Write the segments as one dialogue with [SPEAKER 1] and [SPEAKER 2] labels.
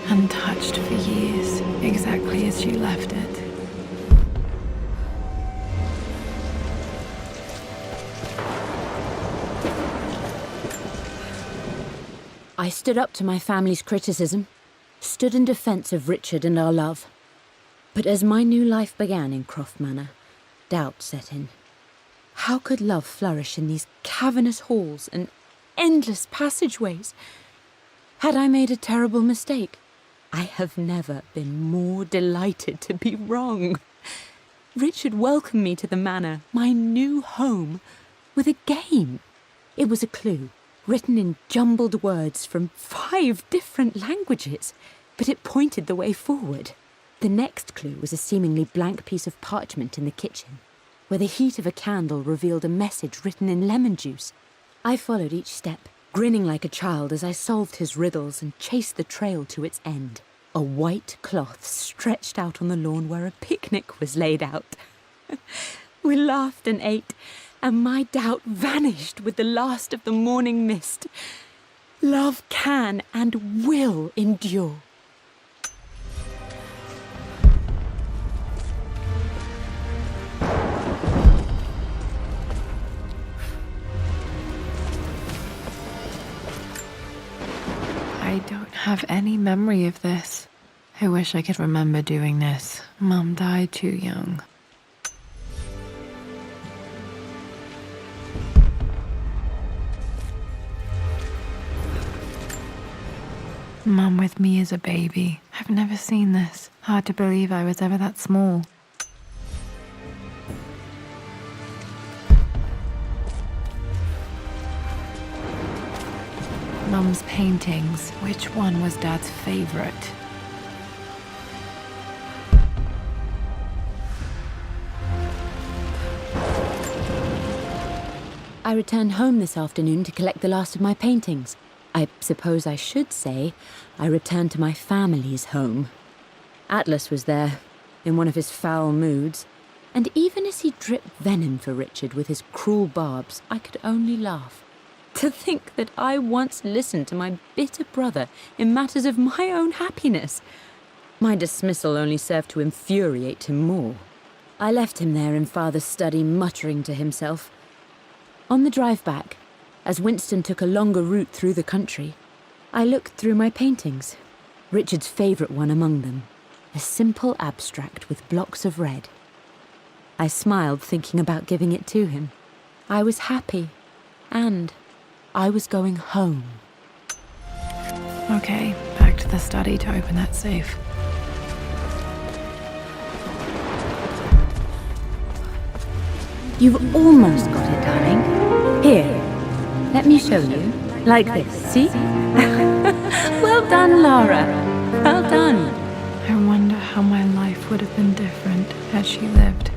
[SPEAKER 1] untouched for years, exactly as you left it.
[SPEAKER 2] I stood up to my family's criticism, stood in defense of Richard and our love. But as my new life began in Croft Manor, doubt set in. How could love flourish in these cavernous halls and endless passageways? Had I made a terrible mistake? I have never been more delighted to be wrong. Richard welcomed me to the manor, my new home, with a game. It was a clue, written in jumbled words from 5 different languages, but it pointed the way forward. The next clue was a seemingly blank piece of parchment in the kitchen, where the heat of a candle revealed a message written in lemon juice. I followed each step, grinning like a child as I solved his riddles and chased the trail to its end. A white cloth stretched out on the lawn where a picnic was laid out. We laughed and ate, and my doubt vanished with the last of the morning mist. Love can and will endure.
[SPEAKER 1] I don't have any memory of this. I wish I could remember doing this. Mum died too young. Mum with me as a baby. I've never seen this. Hard to believe I was ever that small. Mum's paintings. Which one was Dad's favorite?
[SPEAKER 2] I returned home this afternoon to collect the last of my paintings. I suppose I should say I returned to my family's home. Atlas was there, in one of his foul moods, and even as he dripped venom for Richard with his cruel barbs, I could only laugh. To think that I once listened to my bitter brother in matters of my own happiness. My dismissal only served to infuriate him more. I left him there in Father's study, muttering to himself. On the drive back, as Winston took a longer route through the country, I looked through my paintings, Richard's favourite one among them, a simple abstract with blocks of red. I smiled, thinking about giving it to him. I was happy, and I was going home.
[SPEAKER 1] Okay, back to the study to open that safe.
[SPEAKER 2] You've almost got it, darling. Here, let me show you. Like this, see? Well done, Lara. Well done.
[SPEAKER 1] I wonder how my life would have been different had she lived.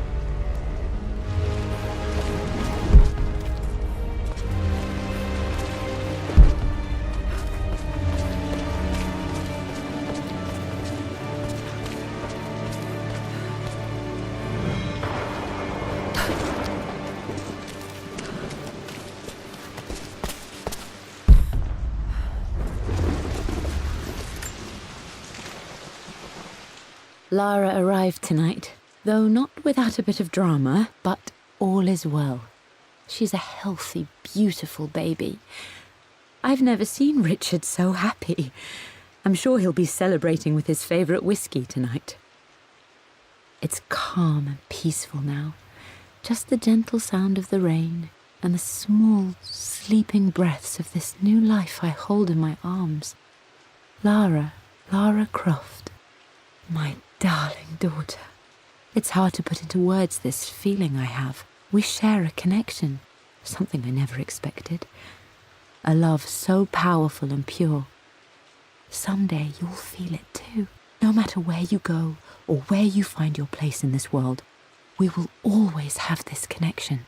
[SPEAKER 2] Lara arrived tonight, though not without a bit of drama, but all is well. She's a healthy, beautiful baby. I've never seen Richard so happy. I'm sure he'll be celebrating with his favourite whiskey tonight. It's calm and peaceful now, just the gentle sound of the rain and the small, sleeping breaths of this new life I hold in my arms. Lara Croft, my darling daughter. It's hard to put into words this feeling I have. We share a connection, something I never expected. A love so powerful and pure. Someday you'll feel it too. No matter where you go or where you find your place in this world, we will always have this connection.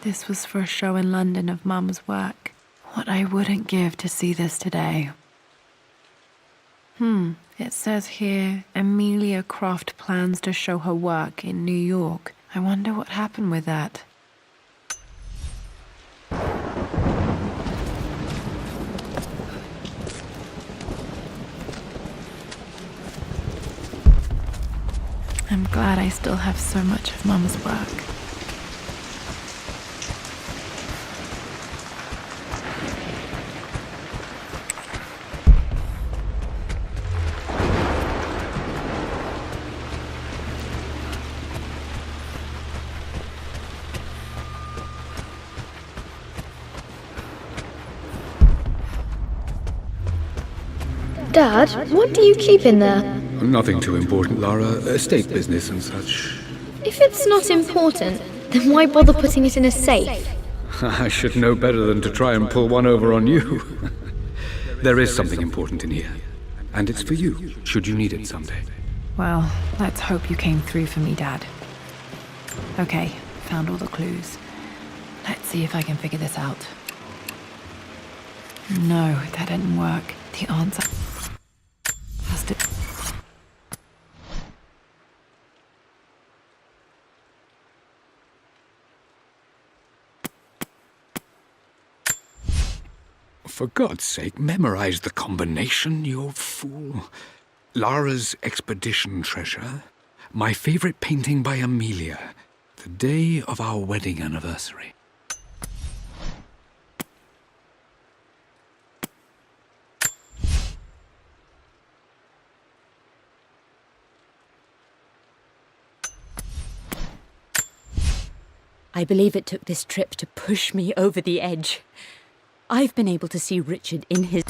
[SPEAKER 1] This was for a show in London of Mum's work. What I wouldn't give to see this today. It says here, Amelia Croft plans to show her work in New York. I wonder what happened with that. I'm glad I still have so much of Mum's work.
[SPEAKER 3] Dad, what do you keep in there?
[SPEAKER 4] Nothing too important, Lara. Estate business and such.
[SPEAKER 3] If it's not important, then why bother putting it in a safe?
[SPEAKER 4] I should know better than to try and pull one over on you. There is something important in here. And it's for you, should you need it someday.
[SPEAKER 1] Well, let's hope you came through for me, Dad. Okay, found all the clues. Let's see if I can figure this out. No, that didn't work. The answer has to...
[SPEAKER 4] For God's sake, memorize the combination, you fool. Lara's expedition treasure, my favorite painting by Amelia, the day of our wedding anniversary.
[SPEAKER 2] I believe it took this trip to push me over the edge. I've been able to see Richard in his...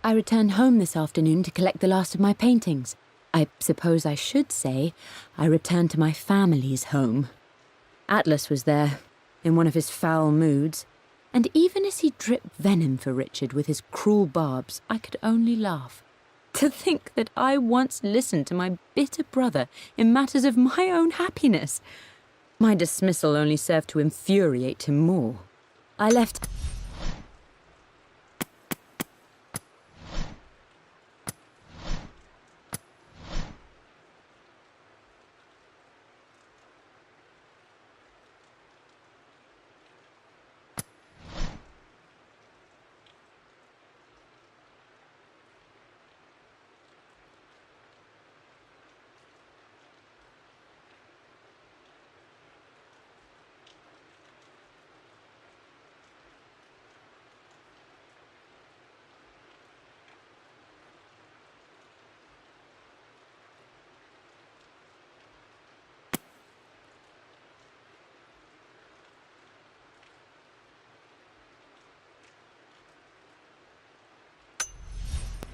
[SPEAKER 2] I returned home this afternoon to collect the last of my paintings. I suppose I should say I returned to my family's home. Atlas was there, in one of his foul moods, and even as he dripped venom for Richard with his cruel barbs, I could only laugh. To think that I once listened to my bitter brother in matters of my own happiness. My dismissal only served to infuriate him more. I left...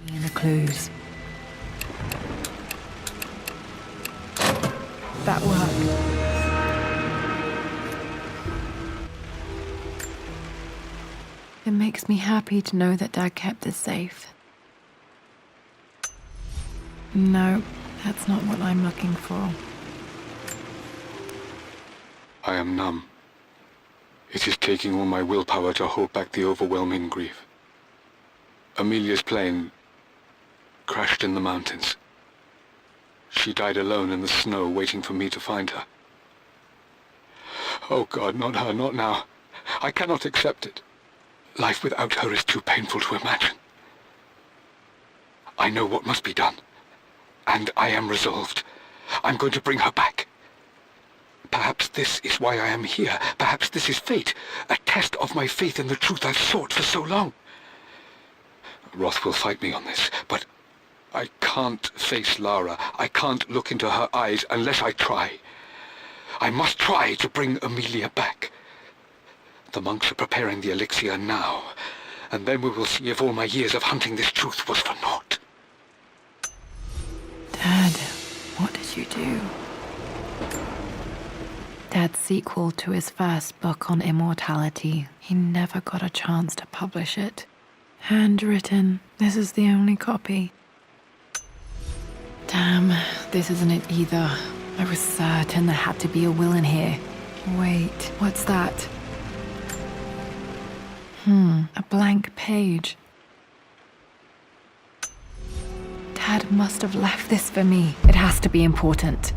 [SPEAKER 1] in the clues. That worked. It makes me happy to know that Dad kept this safe. No, that's not what I'm looking for.
[SPEAKER 4] I am numb. It is taking all my willpower to hold back the overwhelming grief. Amelia's plane crashed in the mountains. She died alone in the snow, waiting for me to find her. Oh God, not her, not now. I cannot accept it. Life without her is too painful to imagine. I know what must be done, and I am resolved. I'm going to bring her back. Perhaps this is why I am here. Perhaps this is fate, a test of my faith in the truth I've sought for so long. Roth will fight me on this, but I can't face Lara. I can't look into her eyes unless I try. I must try to bring Amelia back. The monks are preparing the elixir now, and then we will see if all my years of hunting this truth was for naught.
[SPEAKER 1] Dad, what did you do? Dad's sequel to his first book on immortality. He never got a chance to publish it. Handwritten. This is the only copy. Damn, this isn't it either. I was certain there had to be a will in here. Wait, what's that? A blank page. Dad must have left this for me. It has to be important.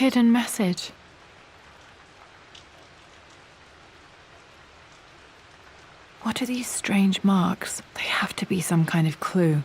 [SPEAKER 1] hidden message. What are these strange marks? They have to be some kind of clue.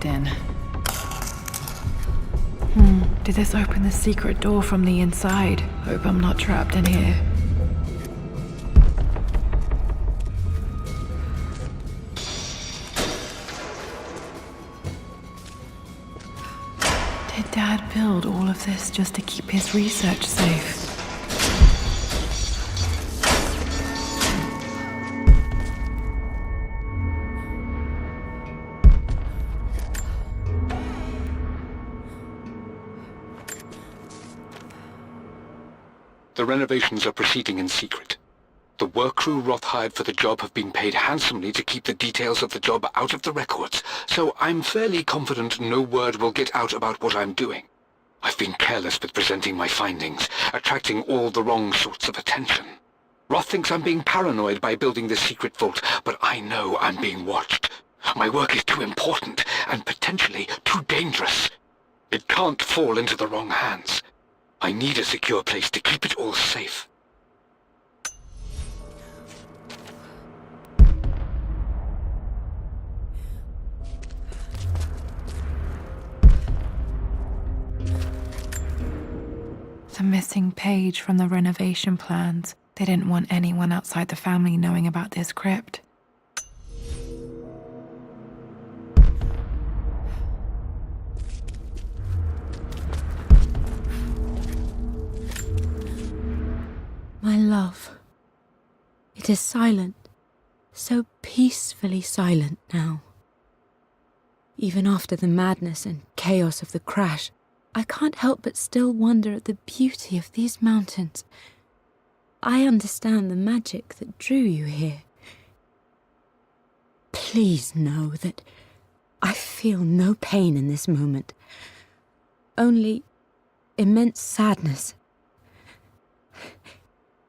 [SPEAKER 1] locked in. Did this open the secret door from the inside? Hope I'm not trapped in here. Did Dad build all of this just to keep his research safe?
[SPEAKER 4] The renovations are proceeding in secret. The work crew Roth hired for the job have been paid handsomely to keep the details of the job out of the records, so I'm fairly confident no word will get out about what I'm doing. I've been careless with presenting my findings, attracting all the wrong sorts of attention. Roth thinks I'm being paranoid by building this secret vault, but I know I'm being watched. My work is too important and potentially too dangerous. It can't fall into the wrong hands. I need a secure place to keep it all safe.
[SPEAKER 1] The missing page from the renovation plans. They didn't want anyone outside the family knowing about this crypt.
[SPEAKER 2] My love, it is silent, so peacefully silent now. Even after the madness and chaos of the crash, I can't help but still wonder at the beauty of these mountains. I understand the magic that drew you here. Please know that I feel no pain in this moment, only immense sadness.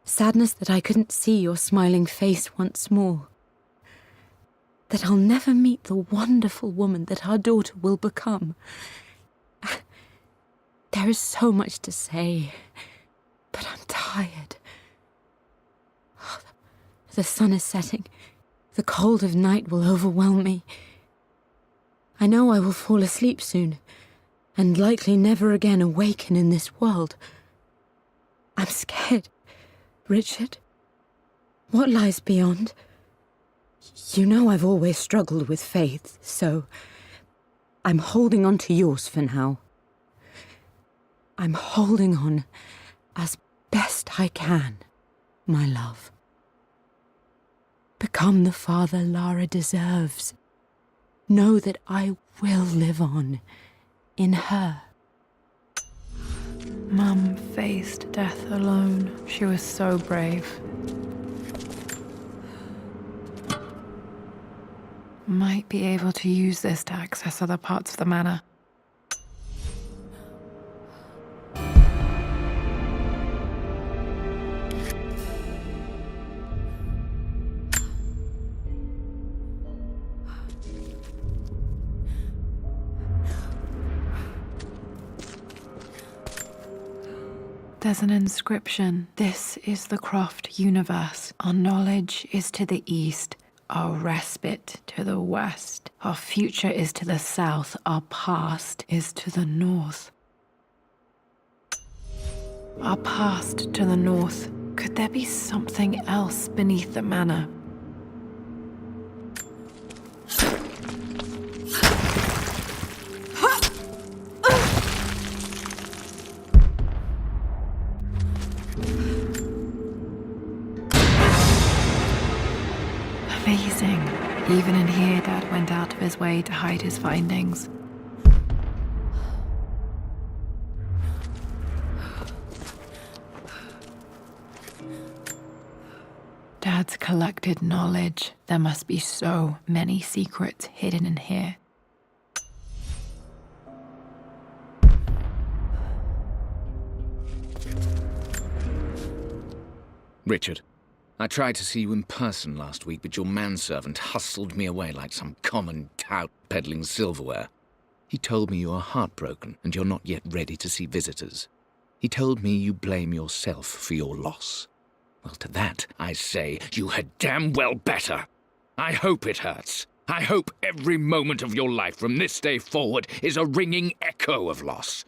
[SPEAKER 2] Sadness that I couldn't see your smiling face once more. That I'll never meet the wonderful woman that our daughter will become. There is so much to say, but I'm tired. The sun is setting. The cold of night will overwhelm me. I know I will fall asleep soon, and likely never again awaken in this world. I'm scared. Richard, what lies beyond? You know I've always struggled with faith, so I'm holding on to yours for now. I'm holding on as best I can, my love. Become the father Lara deserves. Know that I will live on in her.
[SPEAKER 1] Mum faced death alone. She was so brave. Might be able to use this to access other parts of the manor. There's an inscription. This is the Croft universe. Our knowledge is to the east, our respite to the west. Our future is to the south, our past is to the north. Our past to the north. Could there be something else beneath the manor? Amazing. Even in here, Dad went out of his way to hide his findings. Dad's collected knowledge. There must be so many secrets hidden in here.
[SPEAKER 5] Richard, I tried to see you in person last week, but your manservant hustled me away like some common tout peddling silverware. He told me you are heartbroken and you're not yet ready to see visitors. He told me you blame yourself for your loss. Well, to that I say you had damn well better. I hope it hurts. I hope every moment of your life from this day forward is a ringing echo of loss.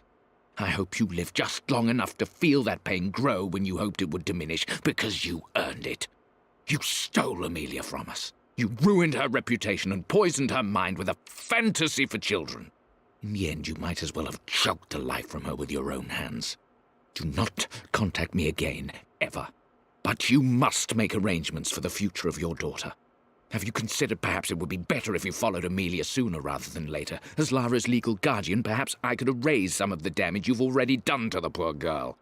[SPEAKER 5] I hope you live just long enough to feel that pain grow when you hoped it would diminish, because you earned it. You stole Amelia from us. You ruined her reputation and poisoned her mind with a fantasy for children. In the end, you might as well have choked the life from her with your own hands. Do not contact me again, ever. But you must make arrangements for the future of your daughter. Have you considered perhaps it would be better if you followed Amelia sooner rather than later? As Lara's legal guardian, perhaps I could erase some of the damage you've already done to the poor girl.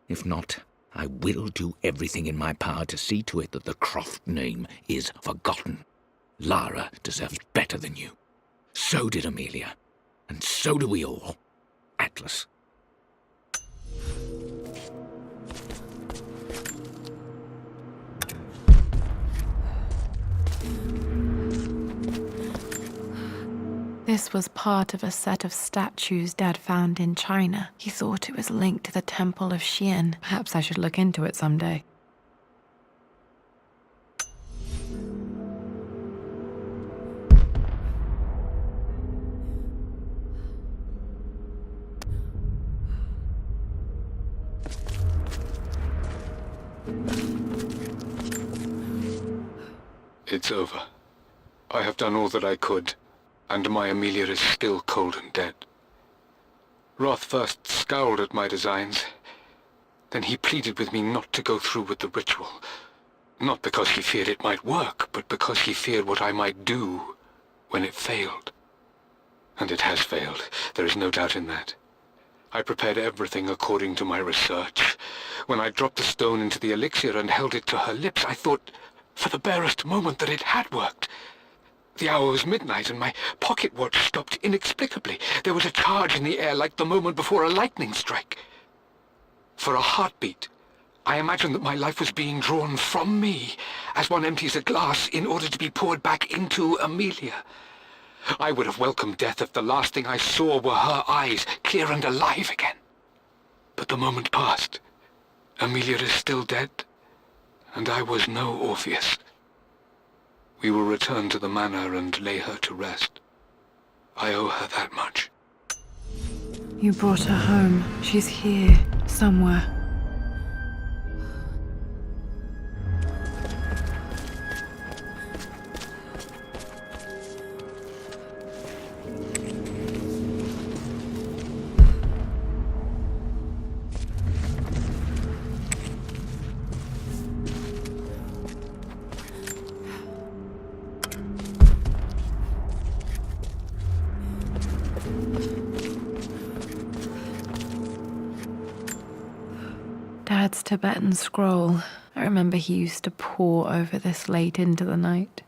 [SPEAKER 5] If not, I will do everything in my power to see to it that the Croft name is forgotten. Lara deserves better than you. So did Amelia. And so do we all. Atlas.
[SPEAKER 1] This was part of a set of statues Dad found in China. He thought it was linked to the Temple of Xian. Perhaps I should look into it someday.
[SPEAKER 4] It's over. I have done all that I could, and my Amelia is still cold and dead. Roth first scowled at my designs. Then he pleaded with me not to go through with the ritual. Not because he feared it might work, but because he feared what I might do when it failed. And it has failed. There is no doubt in that. I prepared everything according to my research. When I dropped the stone into the elixir and held it to her lips, I thought for the barest moment that it had worked. The hour was midnight, and my pocket watch stopped inexplicably. There was a charge in the air like the moment before a lightning strike. For a heartbeat, I imagined that my life was being drawn from me, as one empties a glass in order to be poured back into Amelia. I would have welcomed death if the last thing I saw were her eyes, clear and alive again. But the moment passed. Amelia is still dead, and I was no Orpheus. We will return to the manor and lay her to rest. I owe her that much.
[SPEAKER 1] You brought her home. She's here, somewhere. Dad's Tibetan scroll. I remember he used to pore over this late into the night.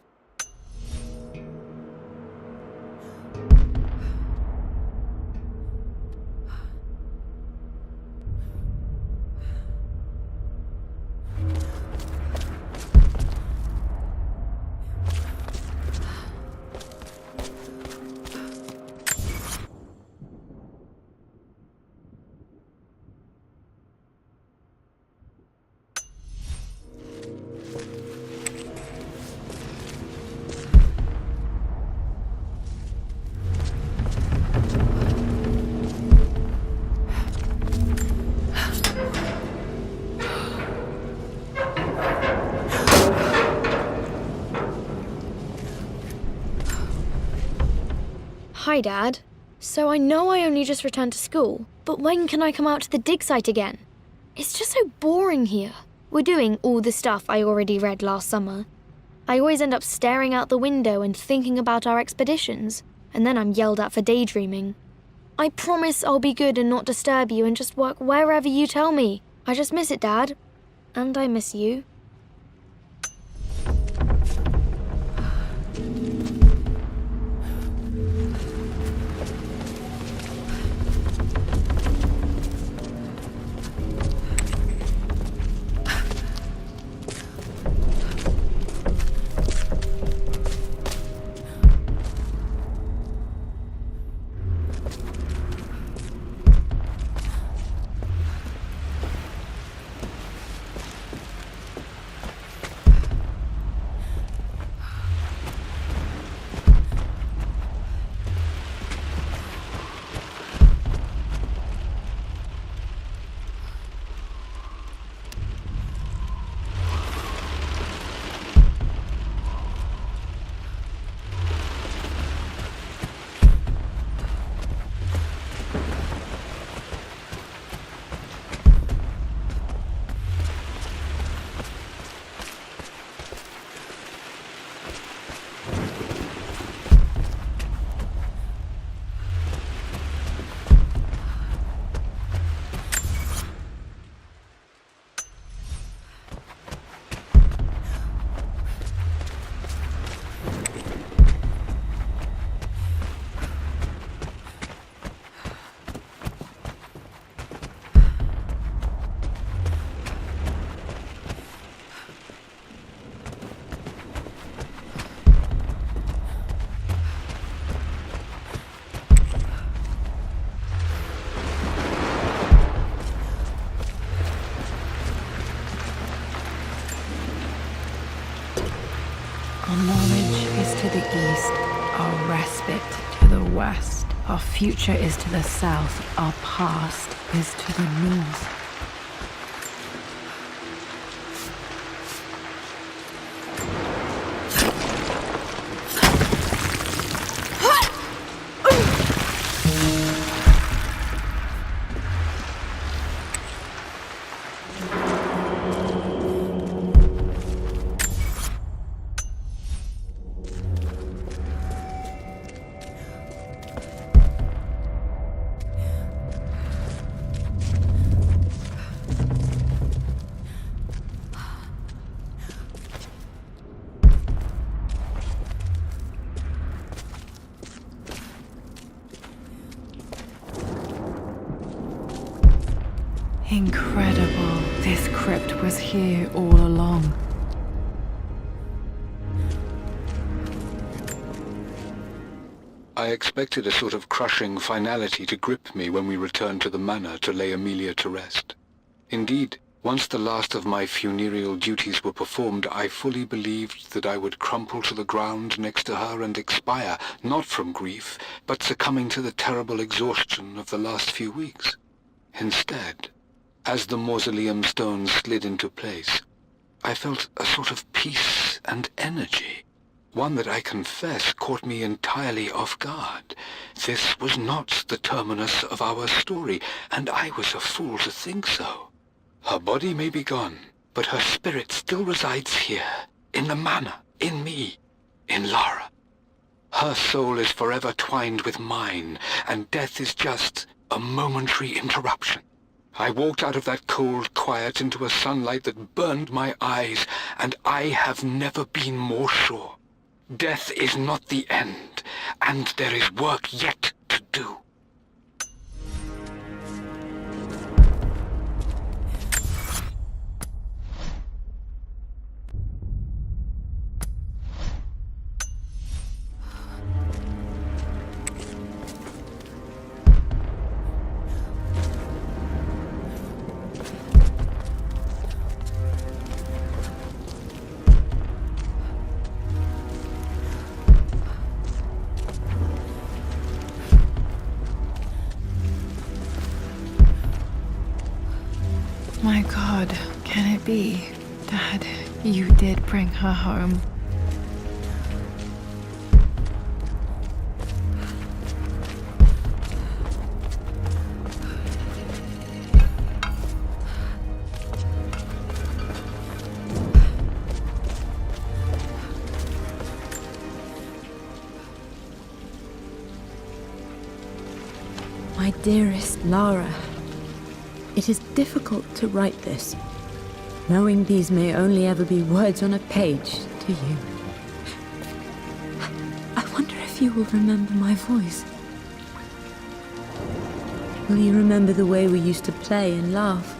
[SPEAKER 3] Hi, Dad. So I know I only just returned to school, but when can I come out to the dig site again? It's just so boring here. We're doing all the stuff I already read last summer. I always end up staring out the window and thinking about our expeditions, and then I'm yelled at for daydreaming. I promise I'll be good and not disturb you and just work wherever you tell me. I just miss it, Dad. And I miss you.
[SPEAKER 1] Our knowledge is to the east, our respite to the west. Our future is to the south, our past is to the north. Incredible. This crypt was here all along.
[SPEAKER 4] I expected a sort of crushing finality to grip me when we returned to the manor to lay Amelia to rest. Indeed, once the last of my funereal duties were performed, I fully believed that I would crumple to the ground next to her and expire, not from grief, but succumbing to the terrible exhaustion of the last few weeks. Instead, as the mausoleum stones slid into place, I felt a sort of peace and energy, one that I confess caught me entirely off guard. This was not the terminus of our story, and I was a fool to think so. Her body may be gone, but her spirit still resides here, in the manor, in me, in Lara. Her soul is forever twined with mine, and death is just a momentary interruption. I walked out of that cold quiet into a sunlight that burned my eyes, and I have never been more sure. Death is not the end, and there is work yet to do.
[SPEAKER 1] My God, can it be? Dad, you did bring her home.
[SPEAKER 2] My dearest Lara, it is difficult to write this, knowing these may only ever be words on a page to you. I wonder if you will remember my voice. Will you remember the way we used to play and laugh?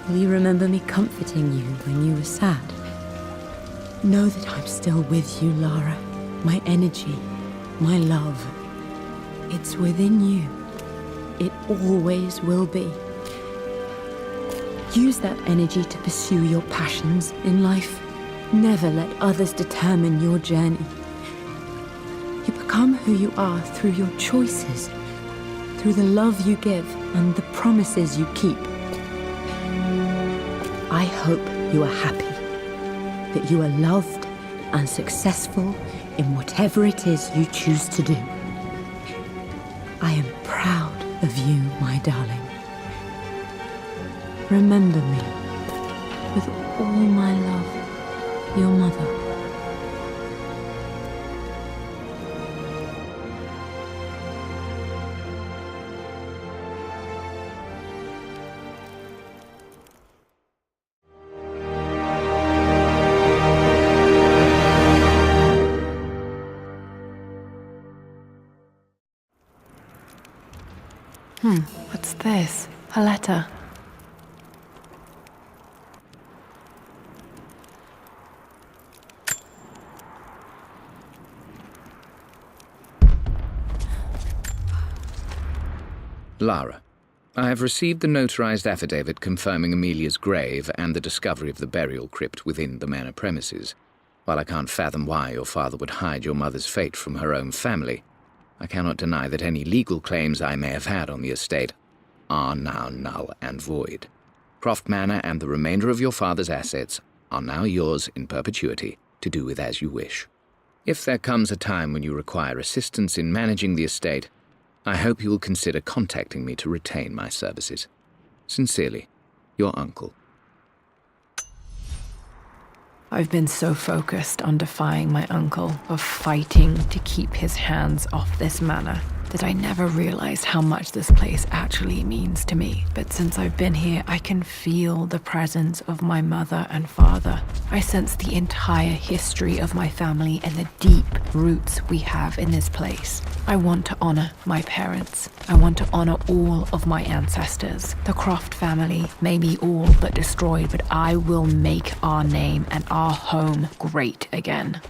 [SPEAKER 2] Will you remember me comforting you when you were sad? Know that I'm still with you, Lara. My energy, my love. It's within you. It always will be. Use that energy to pursue your passions in life. Never let others determine your journey. You become who you are through your choices, through the love you give and the promises you keep. I hope you are happy, that you are loved and successful in whatever it is you choose to do. I am proud of you, my darling. Remember me, with all my love, your mother.
[SPEAKER 1] What's this? A letter.
[SPEAKER 5] Lara, I have received the notarized affidavit confirming Amelia's grave and the discovery of the burial crypt within the manor premises. While I can't fathom why your father would hide your mother's fate from her own family, I cannot deny that any legal claims I may have had on the estate are now null and void. Croft Manor and the remainder of your father's assets are now yours in perpetuity to do with as you wish. If there comes a time when you require assistance in managing the estate, I hope you will consider contacting me to retain my services. Sincerely, your uncle.
[SPEAKER 1] I've been so focused on defying my uncle, of fighting to keep his hands off this manor, that I never realized how much this place actually means to me. But since I've been here, I can feel the presence of my mother and father. I sense the entire history of my family and the deep roots we have in this place. I want to honor my parents. I want to honor all of my ancestors. The Croft family may be all but destroyed, but I will make our name and our home great again.